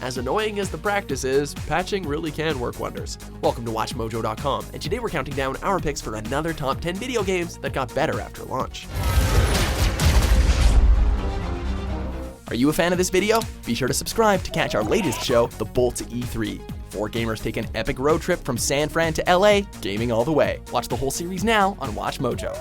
As annoying as the practice is, patching really can work wonders. Welcome to WatchMojo.com, and today we're counting down our picks for another top 10 video games that got better after launch. Are you a fan of this video? Be sure to subscribe to catch our latest show, The Bolt to E3. 4 gamers take an epic road trip from San Fran to LA, gaming all the way. Watch the whole series now on WatchMojo.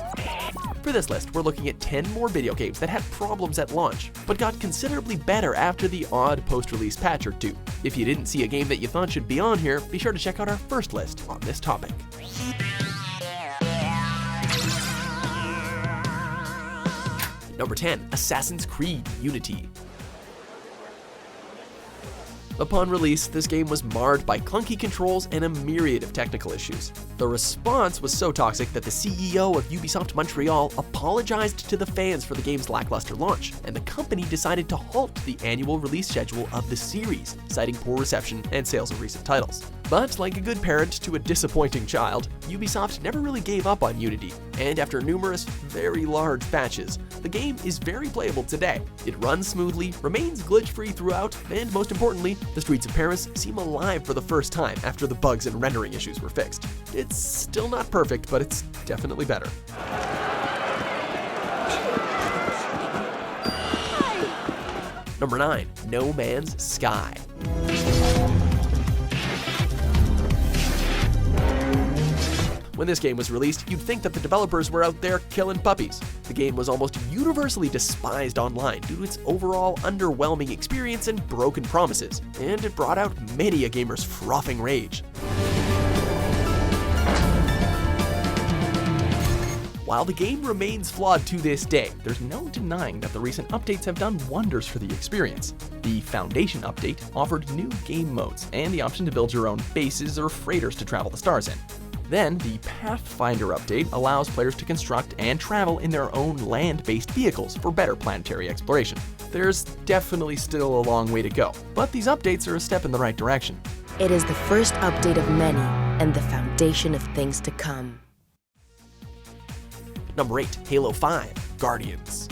For this list, we're looking at 10 more video games that had problems at launch, but got considerably better after the odd post-release patch or two. If you didn't see a game that you thought should be on here, be sure to check out our first list on this topic. Number 10, Assassin's Creed Unity. Upon release, this game was marred by clunky controls and a myriad of technical issues. The response was so toxic that the CEO of Ubisoft Montreal apologized to the fans for the game's lackluster launch, and the company decided to halt the annual release schedule of the series, citing poor reception and sales of recent titles. But like a good parent to a disappointing child, Ubisoft never really gave up on Unity, and after numerous very large patches, the game is very playable today. It runs smoothly, remains glitch-free throughout, and most importantly, the streets of Paris seem alive for the first time after the bugs and rendering issues were fixed. It's still not perfect, but it's definitely better. Number 9, No Man's Sky. When this game was released, you'd think that the developers were out there killing puppies. The game was almost universally despised online due to its overall underwhelming experience and broken promises, and it brought out many a gamer's frothing rage. While the game remains flawed to this day, there's no denying that the recent updates have done wonders for the experience. The Foundation update offered new game modes and the option to build your own bases or freighters to travel the stars in. Then, the Pathfinder update allows players to construct and travel in their own land-based vehicles for better planetary exploration. There's definitely still a long way to go, but these updates are a step in the right direction. It is the first update of many, and the foundation of things to come. Number 8, Halo 5, Guardians.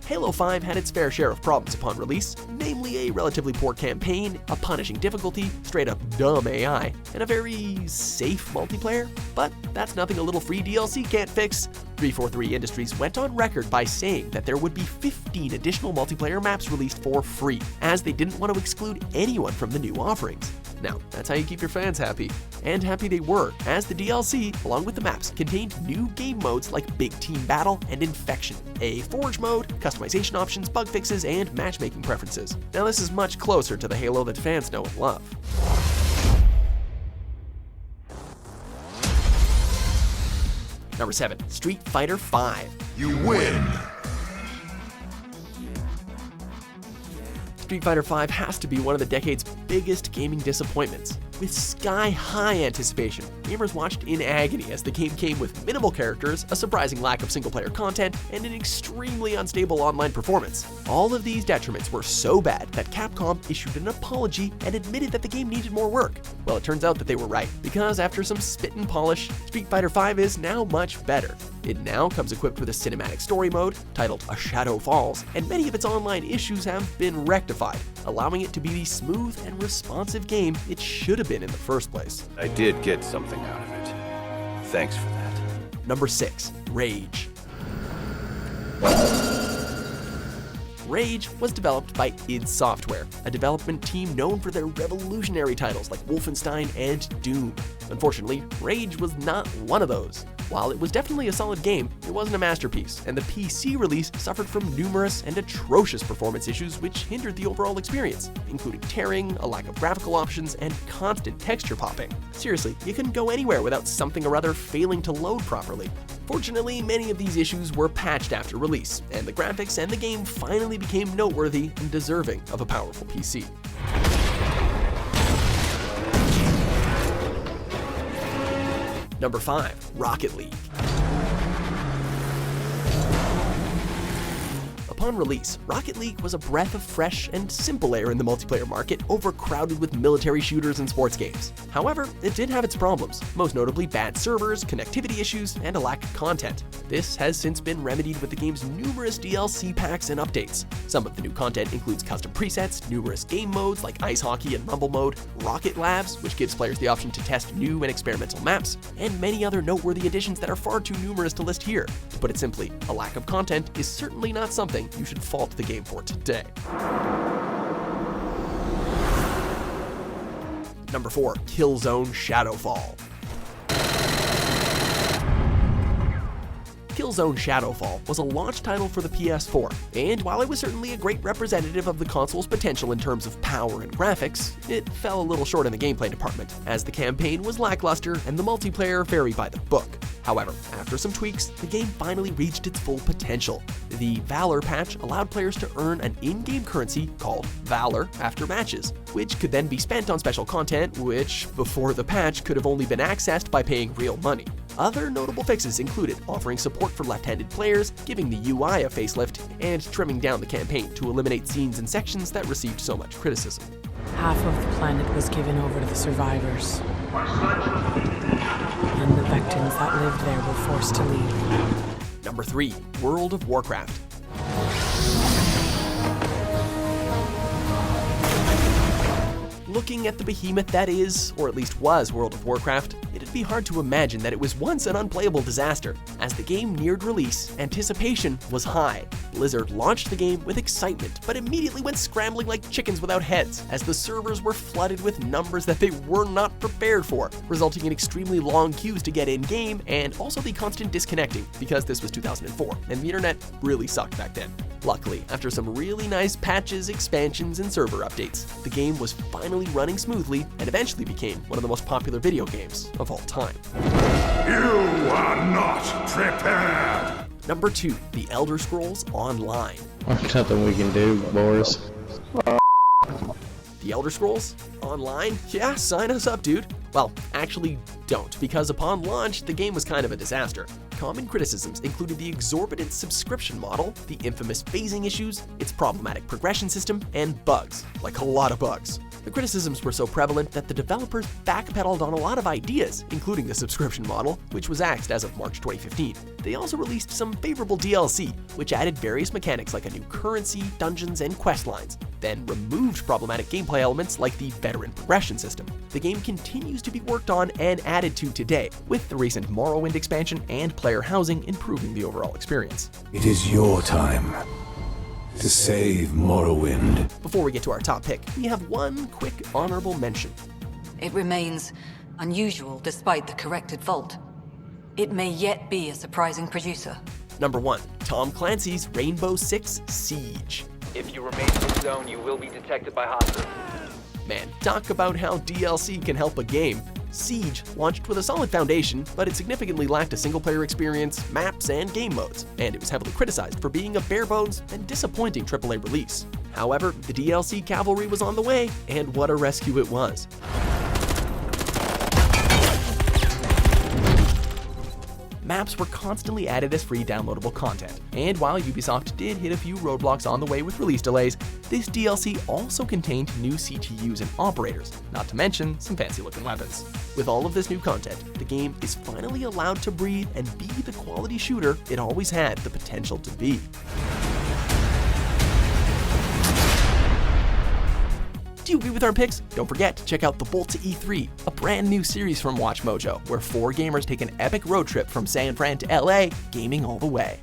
Halo 5 had its fair share of problems upon release, namely a relatively poor campaign, a punishing difficulty, straight up dumb AI, and a very safe multiplayer. But that's nothing a little free DLC can't fix. 343 Industries went on record by saying that there would be 15 additional multiplayer maps released for free, as they didn't want to exclude anyone from the new offerings. Now, that's how you keep your fans happy. And happy they were, as the DLC, along with the maps, contained new game modes like Big Team Battle and Infection, a Forge mode, customization options, bug fixes, and matchmaking preferences. Now this is much closer to the Halo that fans know and love. Number 7, Street Fighter V. You win! Street Fighter V has to be one of the decade's biggest gaming disappointments. With sky-high anticipation, gamers watched in agony as the game came with minimal characters, a surprising lack of single-player content, and an extremely unstable online performance. All of these detriments were so bad that Capcom issued an apology and admitted that the game needed more work. Well, it turns out that they were right, because after some spit and polish, Street Fighter V is now much better. It now comes equipped with a cinematic story mode, titled A Shadow Falls, and many of its online issues have been rectified, allowing it to be the smooth and responsive game it should have been in the first place. I did get something out of it. Thanks for that. Number 6, Rage. Rage was developed by id Software, a development team known for their revolutionary titles like Wolfenstein and Doom. Unfortunately, Rage was not one of those. While it was definitely a solid game, it wasn't a masterpiece, and the PC release suffered from numerous and atrocious performance issues which hindered the overall experience, including tearing, a lack of graphical options, and constant texture popping. Seriously, you couldn't go anywhere without something or other failing to load properly. Fortunately, many of these issues were patched after release, and the graphics and the game finally became noteworthy and deserving of a powerful PC. Number 5, Rocket League. Upon release, Rocket League was a breath of fresh and simple air in the multiplayer market, overcrowded with military shooters and sports games. However, it did have its problems, most notably bad servers, connectivity issues, and a lack of content. This has since been remedied with the game's numerous DLC packs and updates. Some of the new content includes custom presets, numerous game modes like Ice Hockey and Rumble Mode, Rocket Labs, which gives players the option to test new and experimental maps, and many other noteworthy additions that are far too numerous to list here. To put it simply, a lack of content is certainly not something you should fault the game for today. Number 4. Killzone Shadowfall. Killzone Shadowfall was a launch title for the PS4, and while it was certainly a great representative of the console's potential in terms of power and graphics, it fell a little short in the gameplay department, as the campaign was lackluster and the multiplayer very by the book. However, after some tweaks, the game finally reached its full potential. The Valor patch allowed players to earn an in-game currency called Valor after matches, which could then be spent on special content, which, before the patch, could have only been accessed by paying real money. Other notable fixes included offering support for left-handed players, giving the UI a facelift, and trimming down the campaign to eliminate scenes and sections that received so much criticism. Half of the planet was given over to the survivors, and the Vectans that lived there were forced to leave. Number 3. World of Warcraft. Looking at the behemoth that is, or at least was, World of Warcraft, it'd be hard to imagine that it was once an unplayable disaster. As the game neared release, anticipation was high. Blizzard launched the game with excitement, but immediately went scrambling like chickens without heads, as the servers were flooded with numbers that they were not prepared for, resulting in extremely long queues to get in-game, and also the constant disconnecting, because this was 2004, and the internet really sucked back then. Luckily, after some really nice patches, expansions, and server updates, the game was finally running smoothly and eventually became one of the most popular video games of all time. You are not prepared! Number 2. The Elder Scrolls Online. There's nothing we can do, Boris. The Elder Scrolls Online? Yeah, sign us up, dude. Well, actually don't, because upon launch, the game was kind of a disaster. Common criticisms included the exorbitant subscription model, the infamous phasing issues, its problematic progression system, and bugs, like a lot of bugs. The criticisms were so prevalent that the developers backpedaled on a lot of ideas, including the subscription model, which was axed as of March 2015. They also released some favorable DLC, which added various mechanics like a new currency, dungeons, and quest lines, then removed problematic gameplay elements like the veteran progression system. The game continues to be worked on and added to today, with the recent Morrowind expansion and player housing improving the overall experience. It is your time to save Morrowind. Before we get to our top pick, we have one quick honorable mention. It remains unusual despite the corrected vault. It may yet be a surprising producer. Number 1. Tom Clancy's Rainbow Six Siege. If you remain in the zone, you will be detected by hostiles. Man, talk about how DLC can help a game. Siege launched with a solid foundation, but it significantly lacked a single-player experience, maps, and game modes, and it was heavily criticized for being a bare-bones and disappointing AAA release. However, the DLC cavalry was on the way, and what a rescue it was. Maps were constantly added as free downloadable content, and while Ubisoft did hit a few roadblocks on the way with release delays, this DLC also contained new CTUs and operators, not to mention some fancy-looking weapons. With all of this new content, the game is finally allowed to breathe and be the quality shooter it always had the potential to be. Do you agree with our picks? Don't forget to check out The Bolt to E3, a brand new series from WatchMojo, where 4 gamers take an epic road trip from San Fran to LA, gaming all the way.